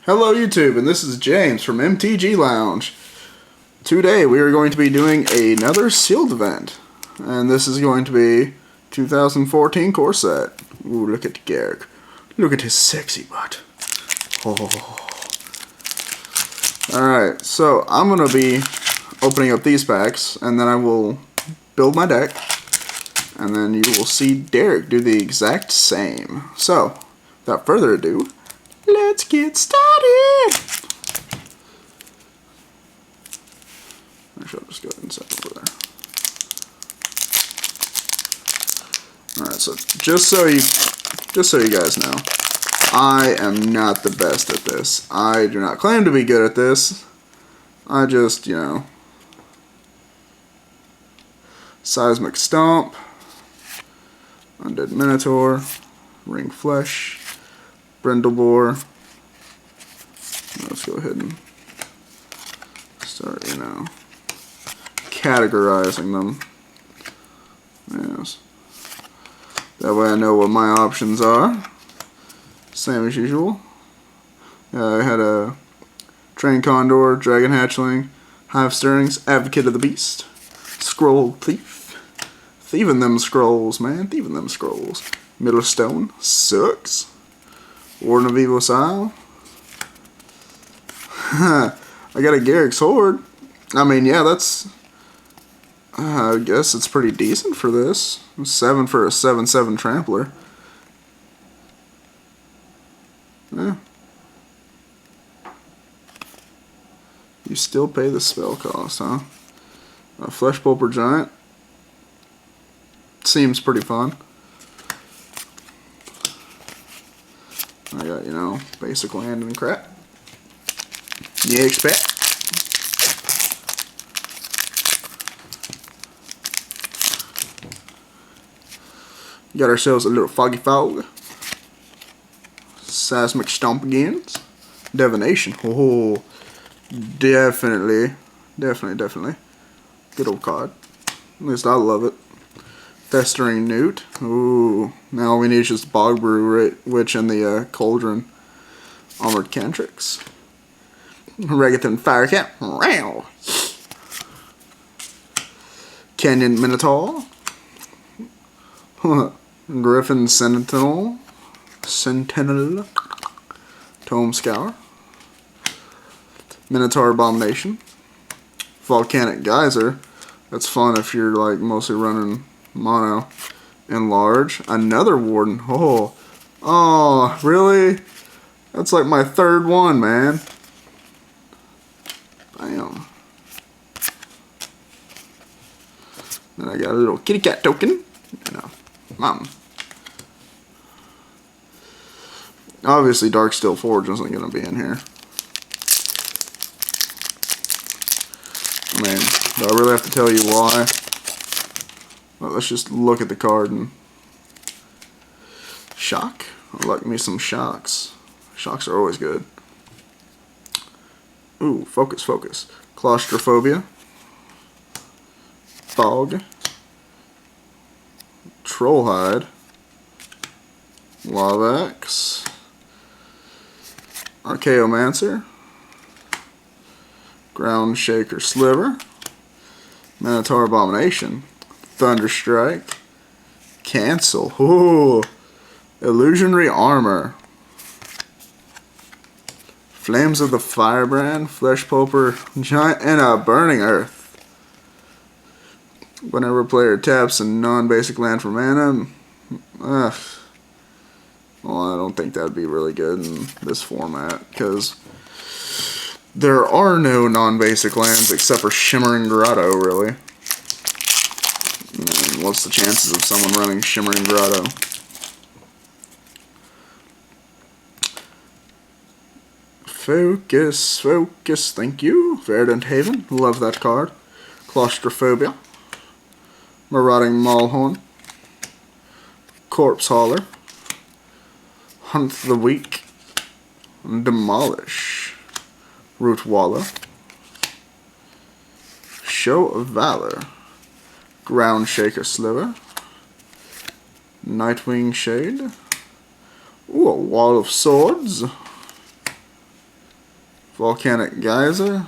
Hello YouTube, and this is James from MTG Lounge. Today we are going to be doing another sealed event, and this is going to be 2014 core set. Ooh, look at Garrick. Look at his sexy butt. Oh. Alright, so I'm going to be opening up these packs, and then I will build my deck, and then you will see Derek do the exact same. So, without further ado, let's get started! Actually, I'll just go ahead and set it over there. Alright, so just so you guys know, I am not the best at this. I do not claim to be good at this. I just, Seismic Stomp, Undead Minotaur, Ring Flesh, Brindlebore. Let's go ahead and start, categorizing them. Yes. That way I know what my options are. Same as usual. I had a Train Condor, Dragon Hatchling, Hive Stirrings, Advocate of the Beast, Scroll Thief. Thieving them scrolls, man. Thieving them scrolls. Middle Stone. Sucks. Warden of Evil Isle. I got a Garrick's Horde. I mean, yeah, that's... I guess it's pretty decent for this. 7 for a 7/7 Trampler. Yeah. You still pay the spell cost, huh? A Flesh Pulper Giant. Seems pretty fun. I got, basic land and crap. You expect? Got ourselves a little Foggy Fog. Seismic Stomp agains. Divination. Oh, definitely. Good old card. At least I love it. Festering Newt. Ooh. Now all we need is just Bog Brew Witch and the Cauldron. Armored Cantrix. Regathan Firecat. Wow. Canyon Minotaur. Griffin Sentinel. Tome Scour. Minotaur Abomination. Volcanic Geyser. That's fun if you're like mostly running mono. Enlarge. Another Warden. Oh, really? That's like my third one, man. Bam. Then I got a little kitty cat token. Mom. Obviously, Darksteel Forge isn't going to be in here. I mean, do I really have to tell you why? Well, let's just look at the card and... Shock? I like me some shocks. Shocks are always good. Ooh, focus. Claustrophobia. Fog. Trollhide. Lavax. Archaeomancer. Ground Shaker Sliver. Minotaur Abomination. Thunderstrike. Cancel. Ooh. Illusionary Armor. Flames of the Firebrand. Flesh Pulper Giant. And a Burning Earth. Whenever a player taps a non-basic land for mana. Well, I don't think that would be really good in this format, because there are no non-basic lands except for Shimmering Grotto, really. And what's the chances of someone running Shimmering Grotto? Focus, thank you. Verdant Haven, love that card. Claustrophobia. Marauding Maulhorn. Corpse Hauler. Hunt the Weak. Demolish. Root Wallow. Show of Valor. Ground Shaker Sliver. Nightwing Shade. Ooh, a Wall of Swords. Volcanic Geyser.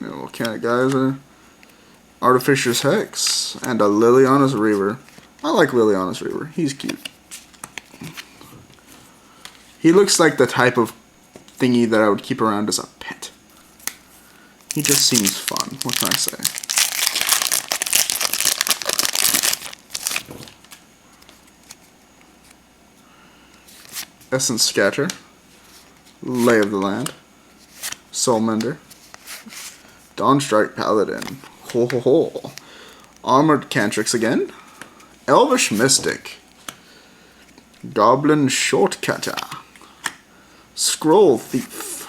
Yeah, Volcanic Geyser. Artificer's Hex. And a Liliana's Reaver. I like Liliana's Reaver. He's cute. He looks like the type of thingy that I would keep around as a pet. He just seems fun. What can I say? Essence Scatter. Lay of the Land. Soulmender. Dawnstrike Paladin. Ho ho ho. Armored Cantrix again. Elvish Mystic. Goblin Shortcutter. Scroll Thief.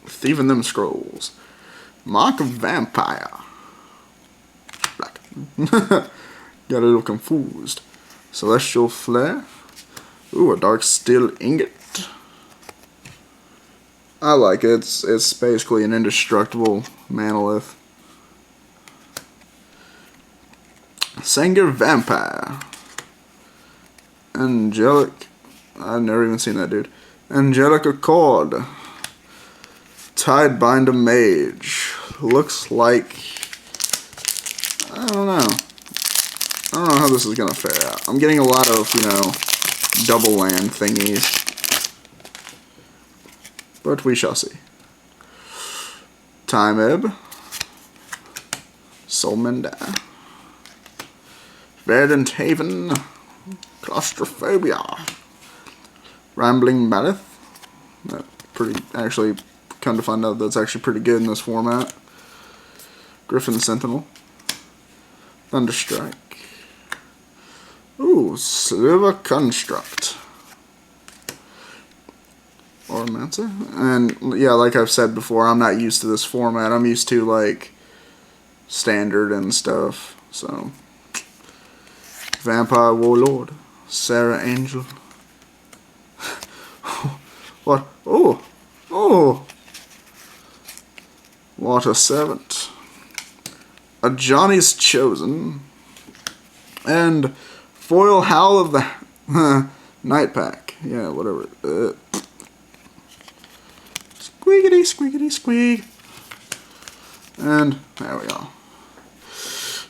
Thieving them scrolls. Mark of Vampire. Black. Got a little confused. Celestial Flare. Ooh, a Dark Steel Ingot. I like it. It's basically an indestructible Manolith. Sanger Vampire. Angelic. I've never even seen that dude. Angelic Accord. Tidebinder Mage. Looks like... I don't know. I don't know how this is going to fare out. I'm getting a lot of, you know, double land thingies. But we shall see. Time Ebb. Soulmender. Verdant Haven. Claustrophobia. Rambling Malith. Pretty, actually, come to find out that's actually pretty good in this format. Griffin Sentinel. Thunderstrike. Ooh, Sliver Construct. Ormancer. And, yeah, like I've said before, I'm not used to this format. I'm used to, like, standard and stuff. So, Vampire Warlord. Sarah Angel. What? Oh! Oh! Water Servant. A Johnny's Chosen. And Foil Howl of the Night Pack. Yeah, whatever. Squeakity, squeakity, squeak. And there we go.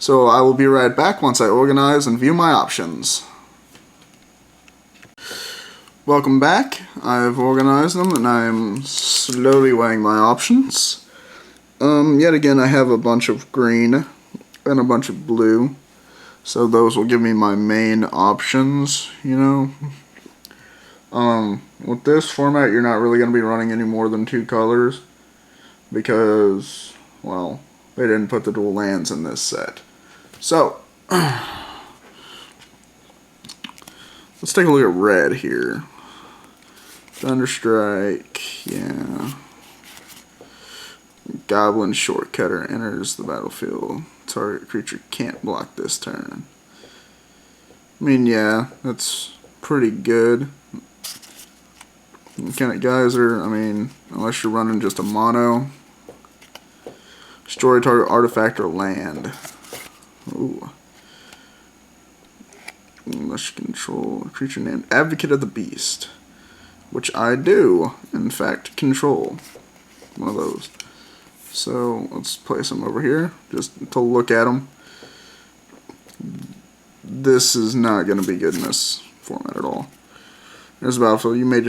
So I will be right back once I organize and view my options. Welcome back. I've organized them and I'm slowly weighing my options. Yet again I have a bunch of green and a bunch of blue. So those will give me my main options, you know. With this format you're not really going to be running any more than 2 colors. Because, well, they didn't put the dual lands in this set. So, let's take a look at red here. Thunderstrike, yeah. Goblin Shortcutter enters the battlefield. Target creature can't block this turn. I mean, yeah, that's pretty good. Volcanic Geyser, I mean, unless you're running just a mono. Destroy target artifact or land. Ooh. Unless you control a creature named Advocate of the Beast. Which I do, in fact, control. One of those. So, let's place them over here, just to look at them. This is not going to be good in this format at all. There's a battlefield. You may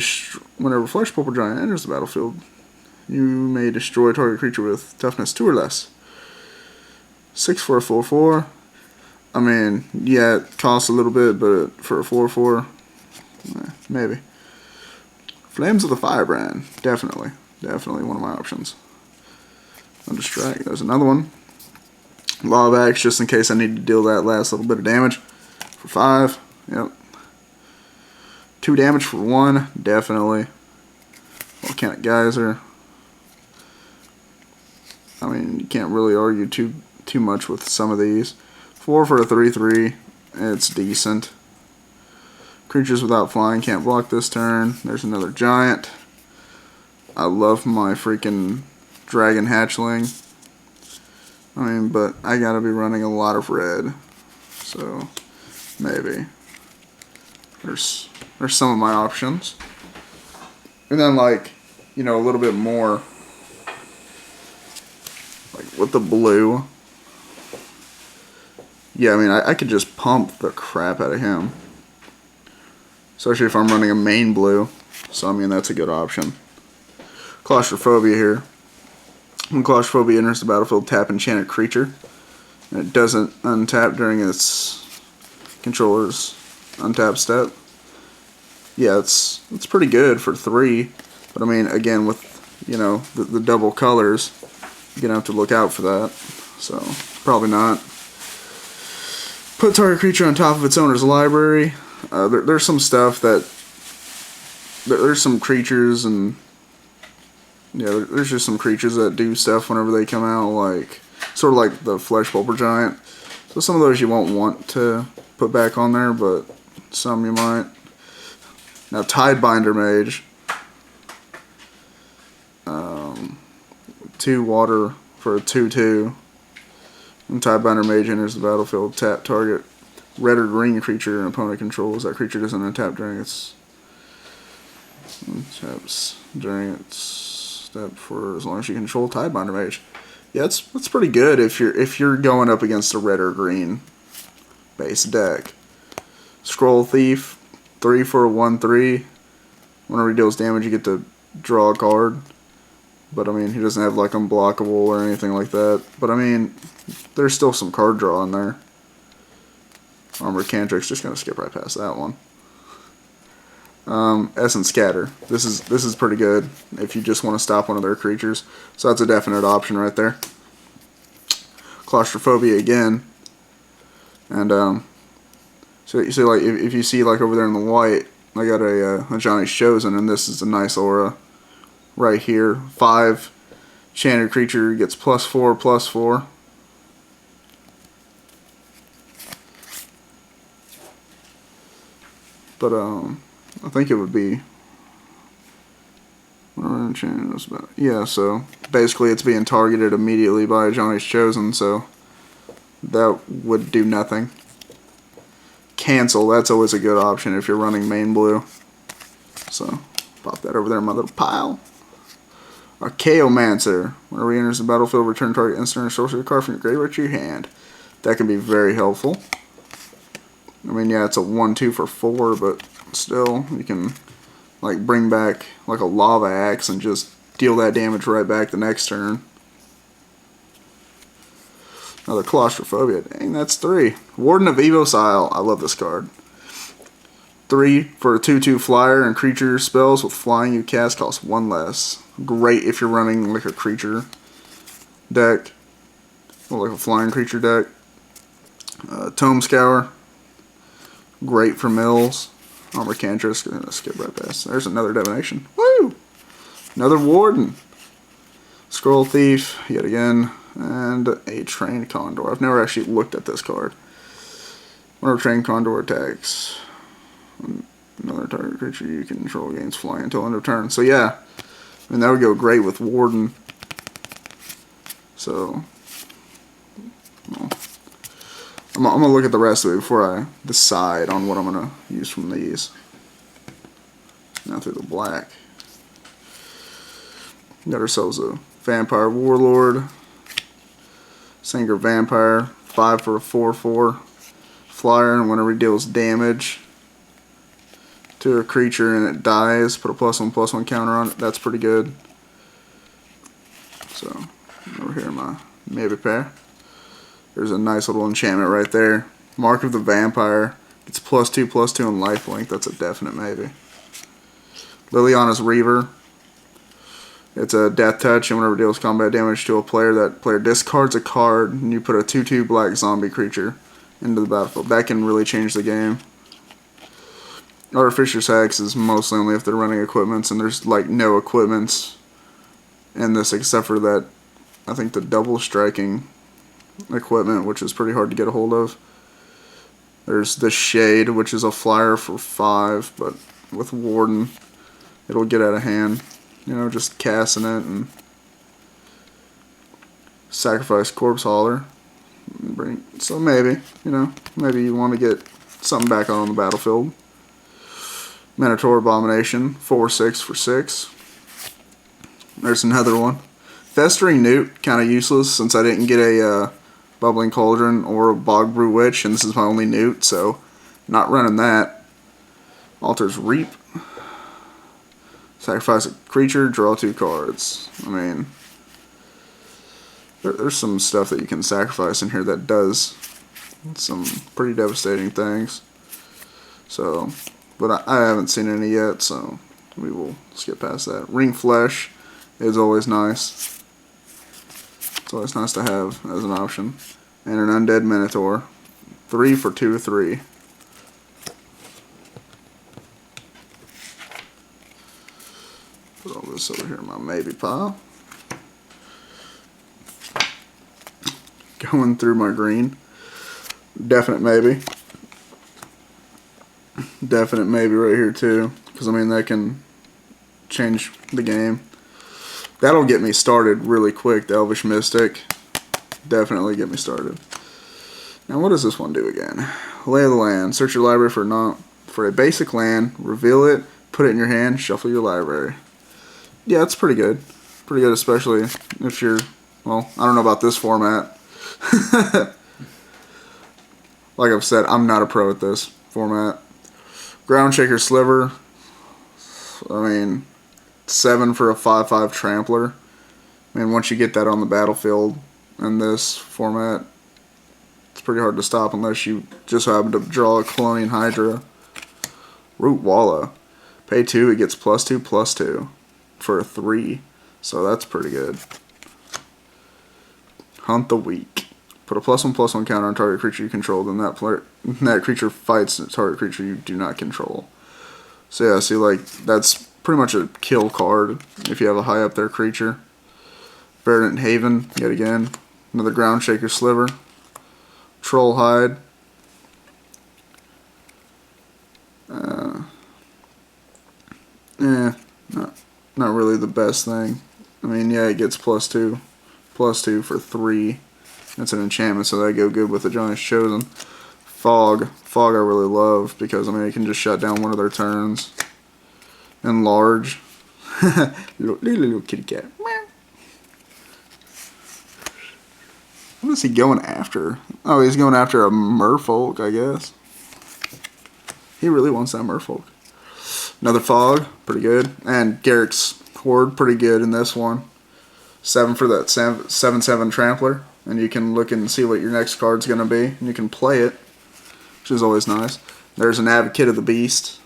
whenever Flesh Purple Giant enters the battlefield, you may destroy a target creature with toughness 2 or less. 6 for a 4/4. I mean, yeah, it costs a little bit, but for a 4/4, maybe. Flames of the Firebrand, definitely one of my options. Thunderstrike, there's another one. Law of Axe, just in case I need to deal that last little bit of damage. For 5, yep. 2 damage for 1, definitely. Volcanic Geyser. I mean, you can't really argue too much with some of these. 4 for a 3/3, it's decent. Creatures without flying can't block this turn. There's another giant. I love my freaking dragon hatchling. I mean, but I gotta be running a lot of red. So, maybe. There's some of my options. And then, like, you know, a little bit more, like with the blue. Yeah, I mean, I could just pump the crap out of him. Especially if I'm running a main blue. So, I mean, that's a good option. Claustrophobia here. When Claustrophobia enters the battlefield, tap enchanted creature. And it doesn't untap during its controller's untap step. Yeah, it's pretty good for 3. But, I mean, again, with, you know, the double colors, you're going to have to look out for that. So, probably not. Put target creature on top of its owner's library. There's some stuff that... There's some creatures and... Yeah, there's just some creatures that do stuff whenever they come out, like... Sort of like the Flesh Pulper Giant. So some of those you won't want to put back on there, but some you might. Now, Tidebinder Mage. 2 water for a 2/2. When Tidebinder Mage enters the battlefield, tap target red or green creature an opponent controls. That creature doesn't untap during its step for as long as you control Tidebinder Mage. Yeah, that's pretty good if you're going up against a red or green base deck. Scroll Thief, 3 for a 1/3. Whenever he deals damage, you get to draw a card. But I mean, he doesn't have like unblockable or anything like that. But I mean, there's still some card draw in there. Armored Cantrix, just gonna skip right past that one. Essence Scatter. This is pretty good if you just want to stop one of their creatures. So that's a definite option right there. Claustrophobia again. And so you see, like, if you see like over there in the white, I got a Johnny's Chosen, and this is a nice aura right here. 5 enchanted creature gets +4/+4. But I think it would be, yeah, so basically it's being targeted immediately by Johnny's Chosen, so that would do nothing. Cancel, that's always a good option if you're running main blue. So, pop that over there in my little pile. Archaeomancer. Whenever he enters the battlefield, return target instant or sorcery card from your graveyard to your hand. That can be very helpful. I mean, yeah, it's a 1/2 for 4, but still, you can like bring back like a lava axe and just deal that damage right back the next turn. Another Claustrophobia. Dang, that's 3. Warden of Evocile. I love this card. 3 for a 2/2 flyer, and creature spells with flying you cast cost 1 less. Great if you're running like a creature deck, or like a flying creature deck. Tome Scour. Great for mills. Armor Cantress. Gonna skip right past. There's another Divination. Woo! Another Warden. Scroll Thief, yet again. And a Trained Condor. I've never actually looked at this card. Whenever Trained Condor attacks, another target creature you can control gains flying until end of turn. So yeah, I mean, that would go great with Warden. So, well, I'm going to look at the rest of it before I decide on what I'm going to use from these. Now through the black. Got ourselves a Vampire Warlord. Singer Vampire. 5 for a 4/4. Flyer, and whenever he deals damage to a creature and it dies, put a +1/+1 counter on it. That's pretty good. So, over here in my maybe pair. There's a nice little enchantment right there. Mark of the Vampire. It's +2/+2 in lifelink. That's a definite maybe. Liliana's Reaver. It's a death touch, and whenever it deals combat damage to a player, that player discards a card, and you put a 2/2 black zombie creature into the battlefield. That can really change the game. Artificer's Hex is mostly only if they're running equipments, and there's like no equipments in this except for that, I think, the double striking equipment, which is pretty hard to get a hold of. There's the Shade, which is a flyer for 5, but with Warden, it'll get out of hand. You know, just casting it and sacrifice Corpse Hauler. So maybe, you know, maybe you want to get something back on the battlefield. Minotaur Abomination, 4/6 for 6. There's another one. Festering Newt, kind of useless since I didn't get a Bubbling Cauldron or a Bog Brew Witch, and this is my only Newt, so not running that. Altar's Reap. Sacrifice a creature, draw 2 cards. I mean, there's some stuff that you can sacrifice in here that does some pretty devastating things. So, but I haven't seen any yet, so we will skip past that. Ring Flesh is always nice. It's always nice to have as an option. And an Undead Minotaur. 3 for 2 or 3. Put all this over here in my maybe pile. Going through my green. Definite maybe. Definite maybe right here too. Because I mean that can change the game. That'll get me started really quick, the Elvish Mystic. Definitely get me started. Now what does this one do again? Lay of the Land. Search your library for a basic land, reveal it, put it in your hand, shuffle your library. Yeah, it's pretty good. Pretty good, especially if you're, well, I don't know about this format. Like I've said, I'm not a pro at this format. Groundshaker Sliver. I mean, 7 for a 5/5 Trampler. I mean, once you get that on the battlefield in this format, it's pretty hard to stop unless you just happen to draw a Colonian Hydra. Root Walla. Pay 2, it gets +2/+2 for a 3. So that's pretty good. Hunt the Weak. Put a +1/+1 counter on target creature you control, then that creature fights a target creature you do not control. So yeah, see, like, that's pretty much a kill card if you have a high up there creature. Verdant Haven, yet again. Another Groundshaker Sliver. Troll Hide. Not really the best thing. I mean, yeah, it gets +2 for 3. That's an enchantment, so that go good with the Johnny's Chosen. Fog I really love because I mean it can just shut down one of their turns. Enlarge. little kitty cat. What is he going after? Oh, he's going after a merfolk, I guess. He really wants that merfolk. Another Fog, pretty good. And Garrick's Horde, pretty good in this one. 7 for that 7/7 Trampler. And you can look and see what your next card's going to be. And you can play it, which is always nice. There's an Advocate of the Beast.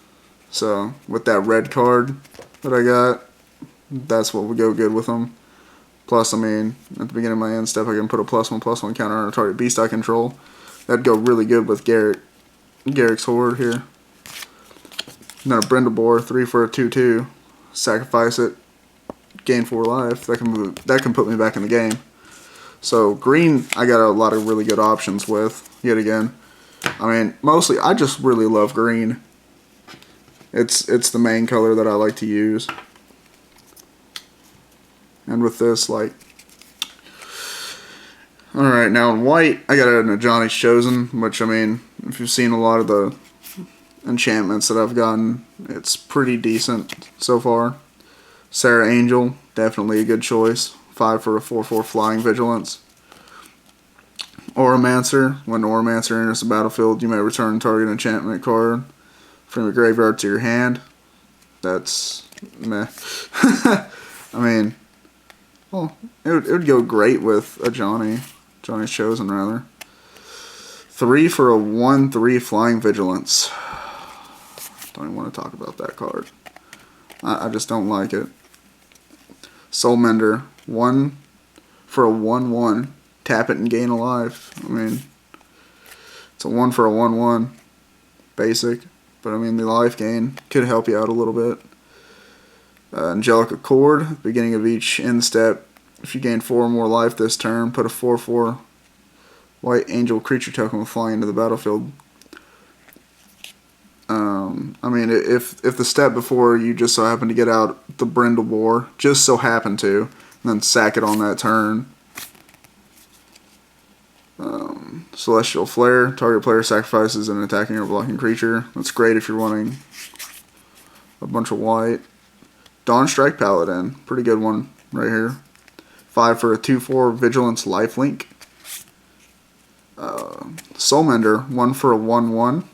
So, with that red card that I got, that's what would go good with them. Plus, I mean, at the beginning of my end step, I can put a +1/+1 counter on a target beast I control. That'd go really good with Garrick's Horde here. And then a Brindlebore, 3 for a 2/2. Sacrifice it, gain 4 life. That can put me back in the game. So green, I got a lot of really good options with. Yet again, I mean, mostly I just really love green. It's the main color that I like to use. And with this, like, all right, now in white, I got a Johnny's Chosen, which I mean, if you've seen a lot of the enchantments that I've gotten, it's pretty decent so far. Sarah Angel, definitely a good choice. 5 for a 4/4 Flying Vigilance. Oromancer, when Oromancer enters the battlefield, you may return target enchantment card from your graveyard to your hand. That's meh. I mean, well, it would go great with a Johnny's Chosen rather. 3 for a 1/3 Flying Vigilance. Don't even want to talk about that card. I just don't like it. Soulmender, 1 for a 1/1. Tap it and gain a life. I mean, it's a 1 for a 1/1. Basic. But I mean, the life gain could help you out a little bit. Angelic Accord, at the beginning of each end step, if you gain 4 or more life this turn, put a 4/4 white angel creature token with flying into the battlefield. I mean, if the step before you just so happen to get out the Brindlebore, just so happen to, and then sack it on that turn. Celestial Flare, target player sacrifices an attacking or blocking creature. That's great if you're wanting a bunch of white. Dawn Strike Paladin, pretty good one right here. 5 for a 2/4 Vigilance Lifelink. Soulmender, 1 for a 1/1.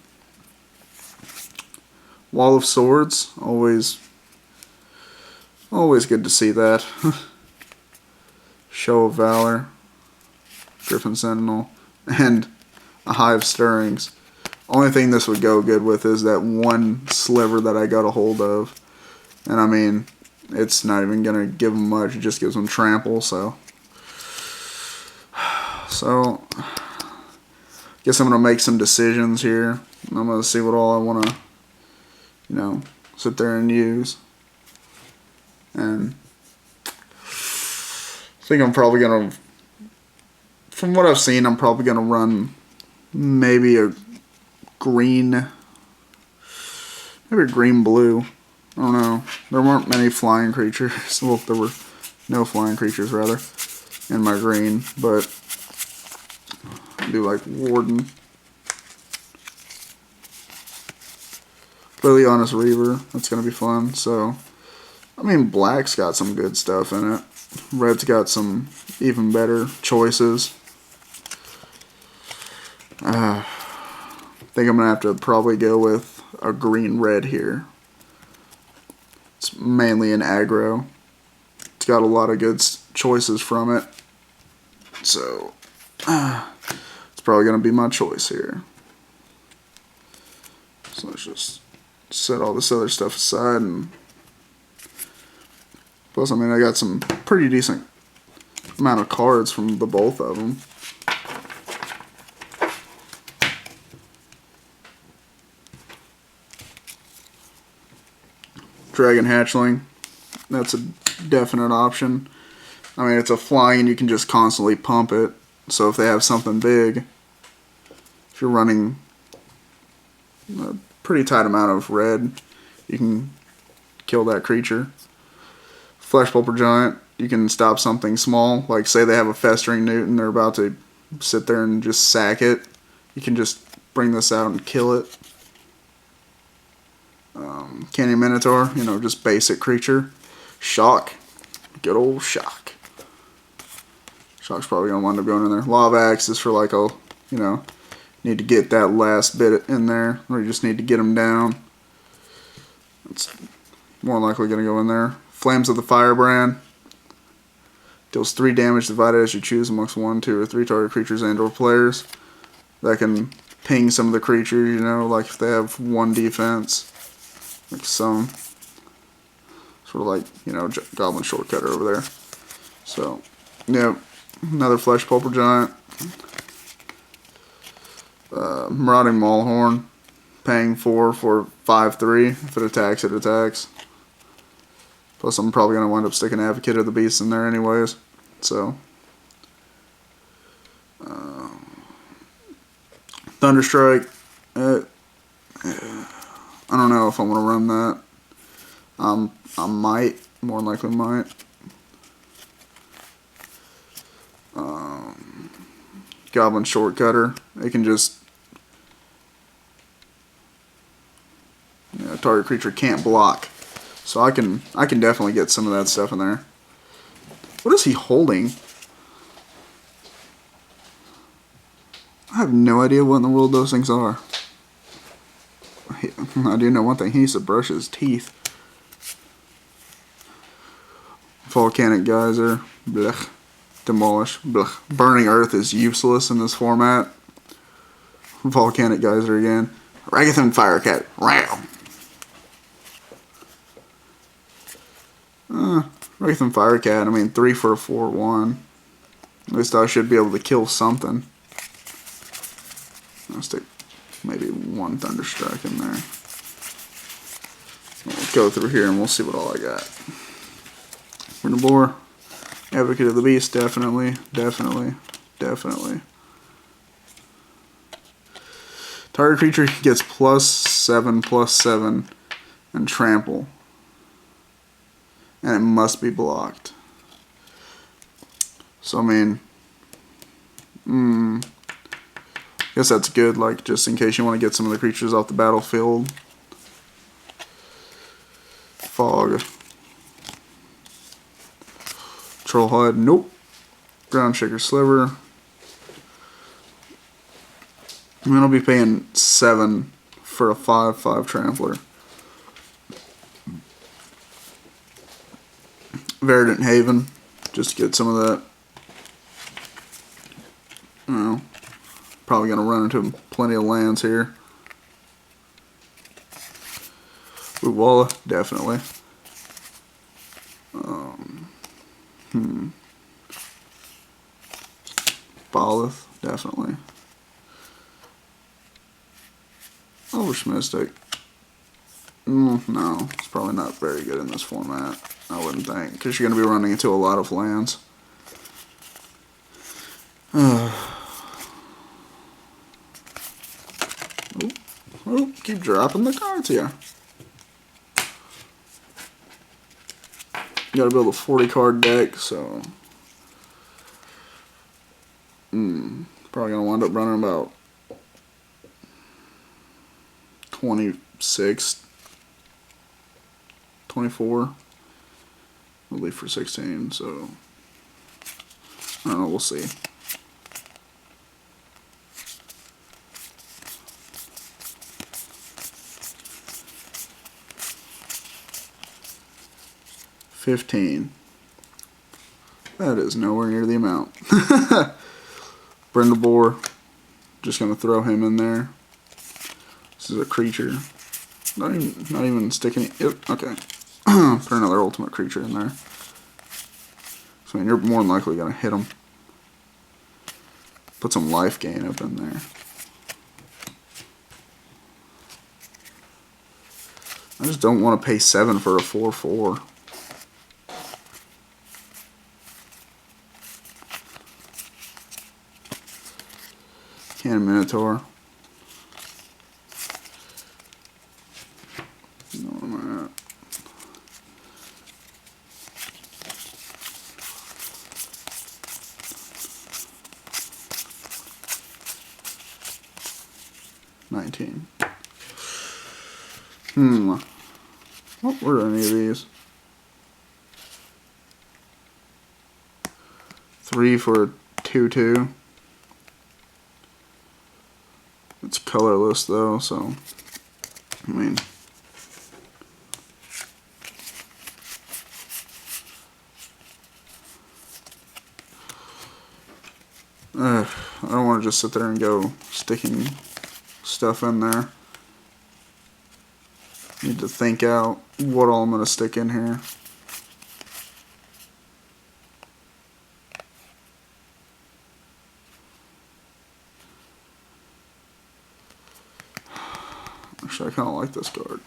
Wall of Swords, always good to see that. Show of Valor, Griffin Sentinel, and a Hive Stirrings. Only thing this would go good with is that one sliver that I got a hold of. And I mean, it's not even going to give them much, it just gives them trample, so. So, guess I'm going to make some decisions here. I'm going to see what all I want to, you know, sit there and use. And I think I'm probably going to, from what I've seen, I'm probably going to run maybe a green, maybe a green-blue. I don't know. There weren't many flying creatures. Well, there were no flying creatures, rather, in my green. But I do like Warden. Liliana's Reaver. That's going to be fun. So, I mean, black's got some good stuff in it. Red's got some even better choices. I think I'm going to have to probably go with a green-red here. It's mainly an aggro. It's got a lot of good choices from it. So, it's probably going to be my choice here. So let's just set all this other stuff aside. And plus, I mean, I got some pretty decent amount of cards from the both of them. Dragon Hatchling, that's a definite option. I mean, it's a flying and you can just constantly pump it. So if they have something big, if you're running a pretty tight amount of red, you can kill that creature. Flesh Pulper Giant, you can stop something small. Like say they have a Festering Newt and they're about to sit there and just sack it. You can just bring this out and kill it. Canyon Minotaur, you know, just basic creature. Shock, good old Shock. Shock's probably going to wind up going in there. Lava Axe is for like a, you know, need to get that last bit in there, or you just need to get them down. It's more likely going to go in there. Flames of the Firebrand. Deals 3 damage divided as you choose amongst 1, 2, or 3 target creatures and or players. That can ping some of the creatures, you know, like if they have 1 defense. Like some, sort of like, you know, Goblin Shortcutter over there. So, yeah, another Flesh Pulper Giant. Marauding Maulhorn, paying 4 for 5/3. If it attacks, it attacks. Plus, I'm probably going to wind up sticking Advocate of the Beast in there anyways. So, Thunderstrike. I don't know if I want to run that. I might, more than likely might. Goblin Shortcutter. It can just, you know, target creature can't block. So I can definitely get some of that stuff in there. What is he holding? I have no idea what in the world those things are. I do know one thing, he needs to brush his teeth. Volcanic Geyser, blech. Demolish, blech. Burning Earth is useless in this format. Volcanic Geyser again. Ragathon Firecat, ram. Ragathon Firecat, I mean 3 for a 4/1. At least I should be able to kill something. I'll stick maybe 1 Thunderstrike in there. We'll go through here and we'll see what all I got. Carnivore, Advocate of the Beast, definitely. Target creature gets +7/+7 and trample. And it must be blocked. So I mean, I guess that's good, like just in case you want to get some of the creatures off the battlefield. Fog. Trollhide, nope. Ground Shaker Sliver. I'm going to be paying 7 for a 5/5 Trampler. Verdant Haven, just to get some of that. I don't know. Probably going to run into plenty of lands here. Walla, definitely. Bolith, definitely. Elvish Mystic. No, it's probably not very good in this format, I wouldn't think, because you're going to be running into a lot of lands. Keep dropping the cards here. Gotta build a 40 card deck, so probably gonna wind up running about 26, 24. We'll leave for 16, so I don't know, we'll see. $15. That is nowhere near the amount. Brindlebore, just gonna throw him in there. This is a creature. Not even sticking. Yep. Okay. Put another ultimate creature in there. So I mean, you're more than likely gonna hit him. Put some life gain up in there. I just don't want to pay 7 for a 4/4. Cannon Minotaur. What am I at? $19. What were any of these? 3 for a 2/2. It's colorless though, so I mean, I don't want to just sit there and go sticking stuff in there. Need to think out what all I'm going to stick in here. Actually, I kind of like this card.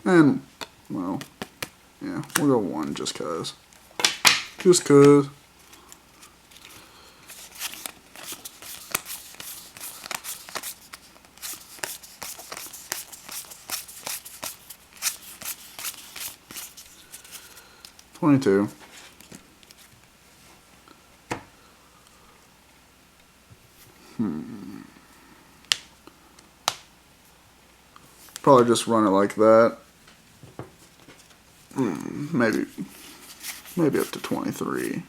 And, well, yeah, we'll go 1 just cause. Just cause. $22. Probably just run it like that. Maybe up to 23.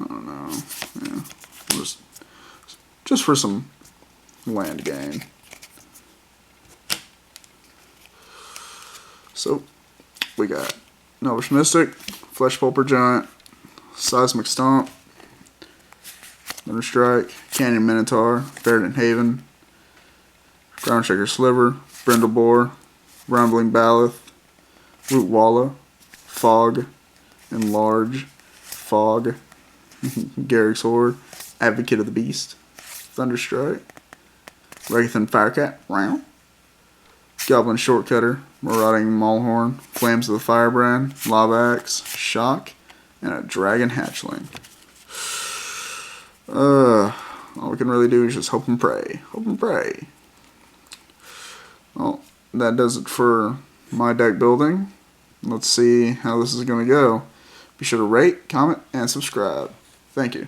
I don't know. Yeah, just for some land gain. So we got Elvish Mystic, Flesh Pulper Giant, Seismic Stomp, Thunder Strike, Canyon Minotaur, Verdant Haven, Ground Shaker Sliver, Brindlebore, Rumbling Baloth, Root Walla, Fog, Enlarge, Fog, Garrick's Horde, Advocate of the Beast, Thunder Strike, Wraithen Firecat, Round, Goblin Shortcutter, Marauding Maulhorn, Flames of the Firebrand, Lava Axe, Shock, and a Dragon Hatchling. All we can really do is just hope and pray. Hope and pray. Well, that does it for my deck building. Let's see how this is going to go. Be sure to rate, comment, and subscribe. Thank you.